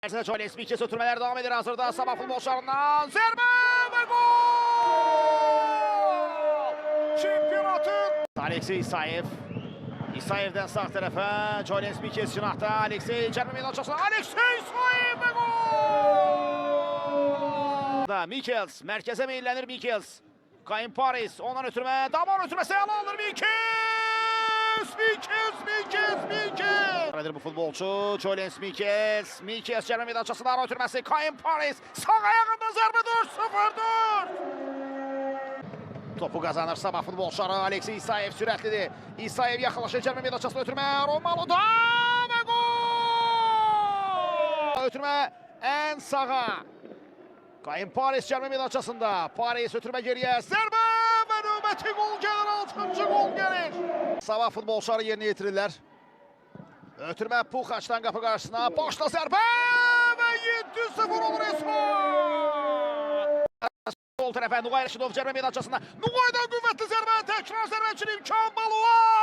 Jones Miçe sürtürmeler devam eder hazırda. Sabah futbolcularından zerbe ve gol! Şampiyonatın Alexey İsayev. İsayev'den sağ tarafa Jones Miçe sınahta. Alexey cərmə meydançasına. Alexey İsayev ve gol! Michels merkeze meyillənir Michels. Kayın Paris ondan ötürmə. Damar ötürməsi əla alır Michels! Bu futbolcu Jones Michels. Michels cərmə meydançasına ara ötürməsi. Kayın Paris sağ ayağında zərbə 4-0'dır. Topu kazanır Sabah futbolçuları. Alexey İsayev sürətlidir. İsayev yaxınlaşır cərmə meydançasına ötürmə. Romalu'da və gol! Ötürmə ən sağa. Kayın Paris cərmə meydançasında. Paris ötürmə geriyə. Zərbə və növbəti gol gəlir. 6-cı gol gəlir. Sabah futbolçuları yerinə yetirirlər. Ötürmə Puxaçdan qapı qarşısına. Başla zərbə və 7-0 olur İsmail. Sol tərəfə Nuqay Rəşidov cərmə meydançasında. Nuqaydan qüvvətli zərbə. Təkrar zərbəçinin imkan Baluan.